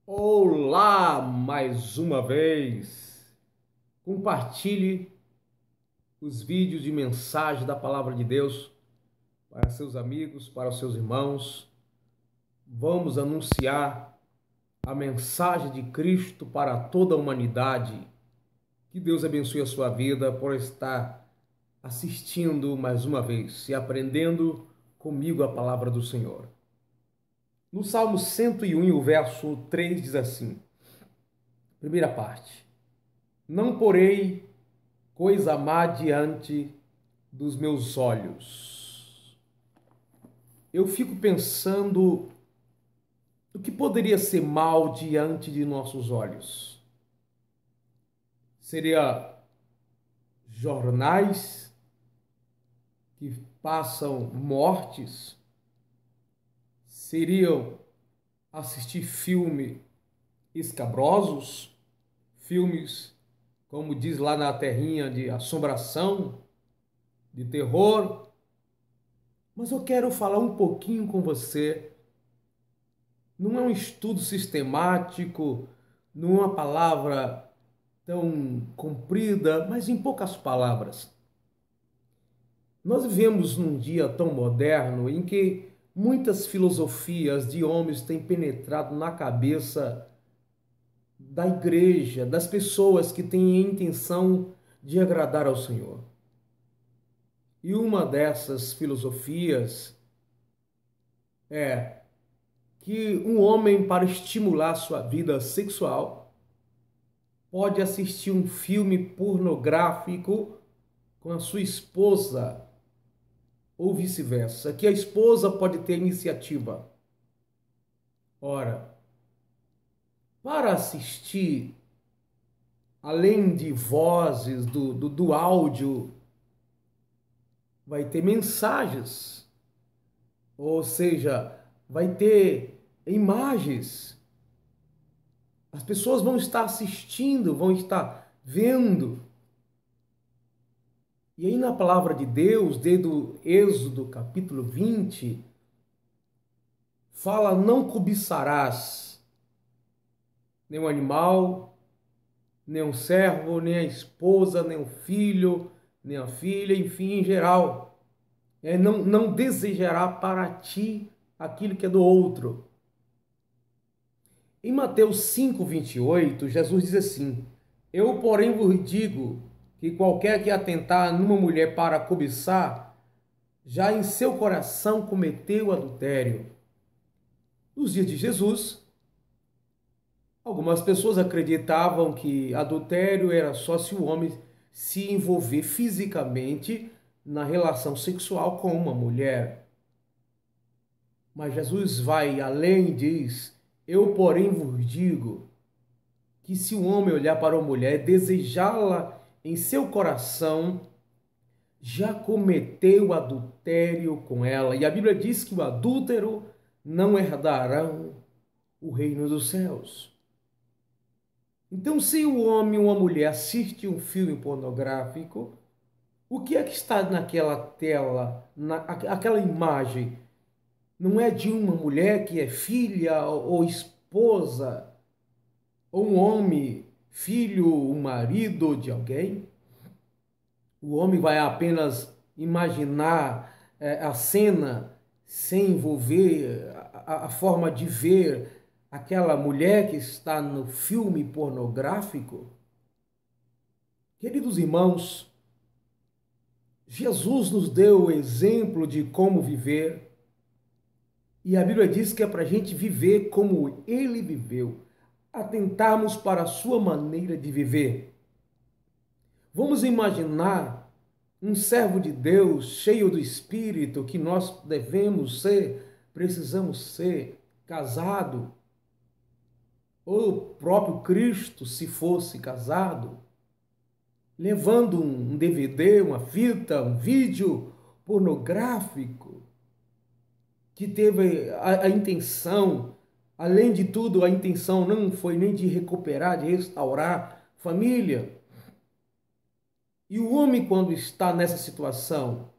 Olá, mais uma vez. Compartilhe os vídeos de mensagem da Palavra de Deus para seus amigos, para os seus irmãos. Vamos anunciar a mensagem de Cristo para toda a humanidade. Que Deus abençoe a sua vida por estar assistindo mais uma vez e aprendendo comigo a palavra do Senhor. No Salmo 101, o verso 3 diz assim, primeira parte: Não porei coisa má diante dos meus olhos. Eu fico pensando o que poderia ser mal diante de nossos olhos. Seria jornais que passam mortes? Seriam assistir filmes escabrosos? Filmes, como diz lá na terrinha, de assombração, de terror? Mas eu quero falar um pouquinho com você. Não é um estudo sistemático, não é uma palavra tão comprida, mas em poucas palavras. Nós vivemos num dia tão moderno em que muitas filosofias de homens têm penetrado na cabeça da igreja, das pessoas que têm a intenção de agradar ao Senhor. E uma dessas filosofias é que um homem, para estimular sua vida sexual, pode assistir um filme pornográfico com a sua esposa, ou vice-versa, que a esposa pode ter iniciativa. Ora, para assistir, além de vozes, do áudio, vai ter mensagens, ou seja, vai ter imagens. As pessoas vão estar assistindo, vão estar vendo. E aí na palavra de Deus, desde o Êxodo capítulo 20, fala: não cobiçarás nem um animal, nem um servo, nem a esposa, nem o filho, nem a filha, enfim, em geral. Não desejará para ti aquilo que é do outro. Em Mateus 5:28, Jesus diz assim: Eu, porém, vos digo que qualquer que atentar numa mulher para cobiçar, já em seu coração cometeu adultério. Nos dias de Jesus, algumas pessoas acreditavam que adultério era só se o homem se envolver fisicamente na relação sexual com uma mulher. Mas Jesus vai além e diz: Eu, porém, vos digo que se o homem olhar para uma mulher e desejá-la em seu coração, já cometeu adultério com ela. E a Bíblia diz que o adúltero não herdarão o reino dos céus. Então, se o homem ou a mulher assiste um filme pornográfico, o que é que está naquela tela, aquela imagem? Não é de uma mulher que é filha ou esposa, ou um homem, filho, um marido de alguém? O homem vai apenas imaginar a cena sem envolver a forma de ver aquela mulher que está no filme pornográfico? Queridos irmãos, Jesus nos deu o exemplo de como viver, e a Bíblia diz que é para a gente viver como ele viveu, atentarmos para a sua maneira de viver. Vamos imaginar um servo de Deus cheio do Espírito, que nós devemos ser, precisamos ser, casado, ou o próprio Cristo, se fosse casado, levando um DVD, uma fita, um vídeo pornográfico, que teve a intenção, além de tudo, a intenção não foi nem de recuperar, de restaurar família. E o homem, quando está nessa situação,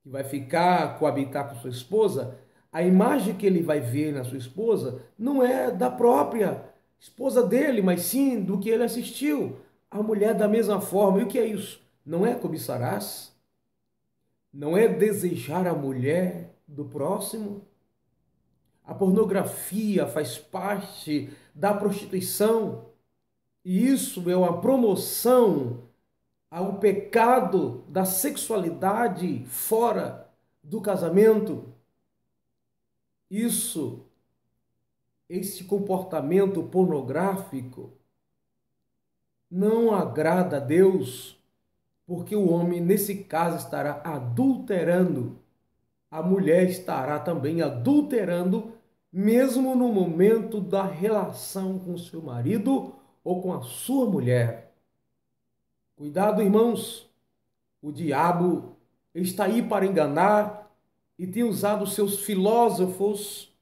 que vai ficar, coabitar com sua esposa, a imagem que ele vai ver na sua esposa não é da própria esposa dele, mas sim do que ele assistiu. A mulher da mesma forma. E o que é isso? Não é cobiçarás? Não é desejar a mulher do próximo? A pornografia faz parte da prostituição. E isso é uma promoção ao pecado da sexualidade fora do casamento. Esse comportamento pornográfico não agrada a Deus, porque o homem, nesse caso, estará adulterando. A mulher estará também adulterando, mesmo no momento da relação com seu marido ou com a sua mulher. Cuidado, irmãos, o diabo está aí para enganar e tem usado seus filósofos,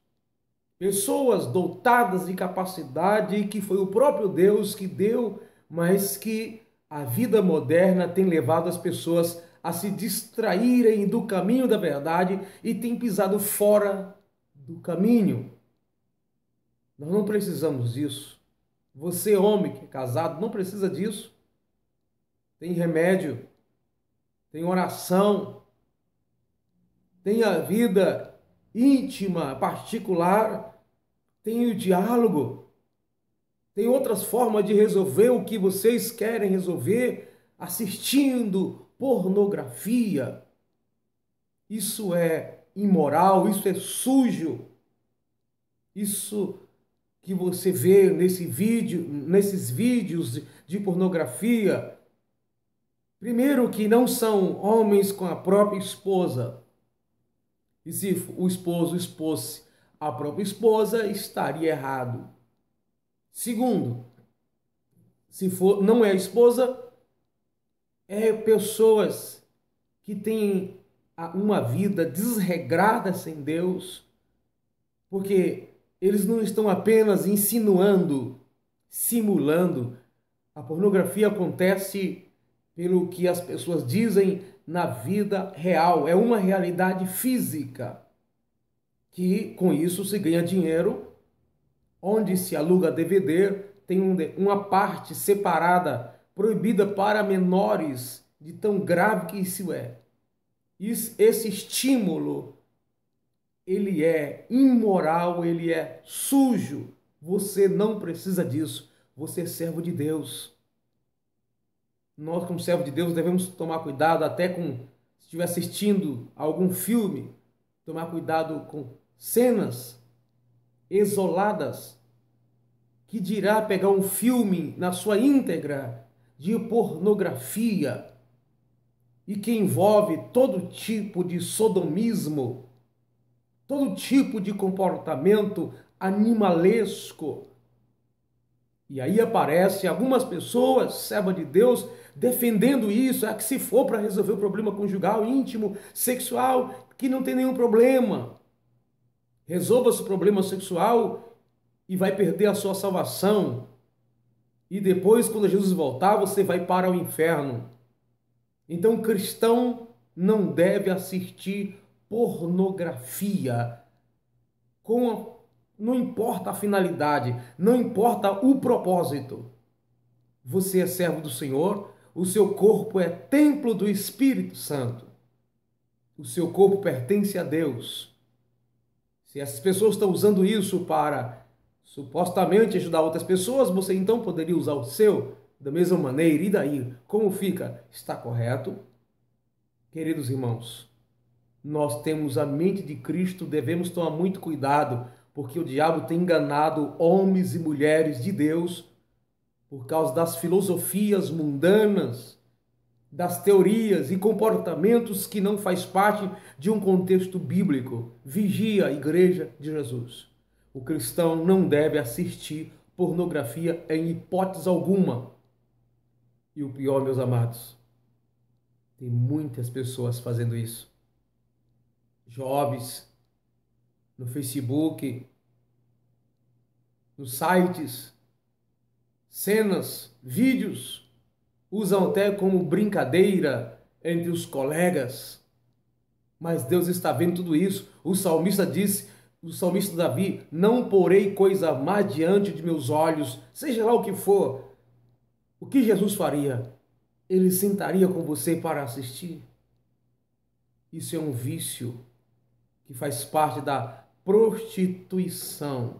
pessoas dotadas de capacidade que foi o próprio Deus que deu, mas que a vida moderna tem levado as pessoas a se distraírem do caminho da verdade e tem pisado fora do caminho. Nós não precisamos disso. Você, homem que é casado, não precisa disso. Tem remédio, tem oração, tem a vida íntima, particular, tem o diálogo, tem outras formas de resolver o que vocês querem resolver assistindo pornografia. Isso é imoral, isso é sujo. Isso que você vê nesses vídeos de pornografia, primeiro que não são homens com a própria esposa. E se o esposo expôs a própria esposa, estaria errado. Segundo, não é a esposa, é pessoas que têm uma vida desregrada sem Deus, porque eles não estão apenas insinuando, simulando. A pornografia acontece pelo que as pessoas dizem na vida real. É uma realidade física, que com isso se ganha dinheiro, onde se aluga DVD, tem uma parte separada, proibida para menores, de tão grave que isso é. Esse estímulo, ele é imoral, ele é sujo. Você não precisa disso. Você é servo de Deus. Nós, como servo de Deus, devemos tomar cuidado até se estiver assistindo algum filme, tomar cuidado com cenas isoladas, que dirá pegar um filme na sua íntegra de pornografia e que envolve todo tipo de sodomismo, todo tipo de comportamento animalesco. E aí aparecem algumas pessoas, servas de Deus, defendendo isso, que se for para resolver o problema conjugal, íntimo, sexual, que não tem nenhum problema. Resolva seu problema sexual e vai perder a sua salvação. E depois, quando Jesus voltar, você vai para o inferno. Então, o cristão não deve assistir pornografia. Não importa a finalidade, não importa o propósito. Você é servo do Senhor, o seu corpo é templo do Espírito Santo. O seu corpo pertence a Deus. Se essas pessoas estão usando isso para supostamente ajudar outras pessoas, você então poderia usar o seu da mesma maneira. E daí? Como fica? Está correto? Queridos irmãos, nós temos a mente de Cristo, devemos tomar muito cuidado, porque o diabo tem enganado homens e mulheres de Deus por causa das filosofias mundanas, das teorias e comportamentos que não faz parte de um contexto bíblico. Vigia a Igreja de Jesus. O cristão não deve assistir pornografia em hipótese alguma. E o pior, meus amados, tem muitas pessoas fazendo isso. Jovens, no Facebook, nos sites, cenas, vídeos, usam até como brincadeira entre os colegas. Mas Deus está vendo tudo isso. O salmista disse o salmista Davi: não porei coisa má diante de meus olhos, seja lá o que for. O que Jesus faria? Ele sentaria com você para assistir? Isso é um vício que faz parte da prostituição.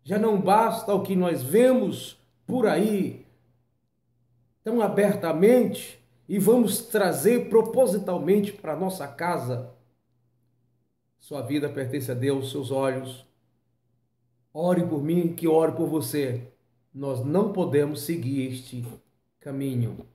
Já não basta o que nós vemos por aí tão abertamente e vamos trazer propositalmente para nossa casa. Sua vida pertence a Deus, seus olhos. Ore por mim, que ore por você. Nós não podemos seguir este caminho.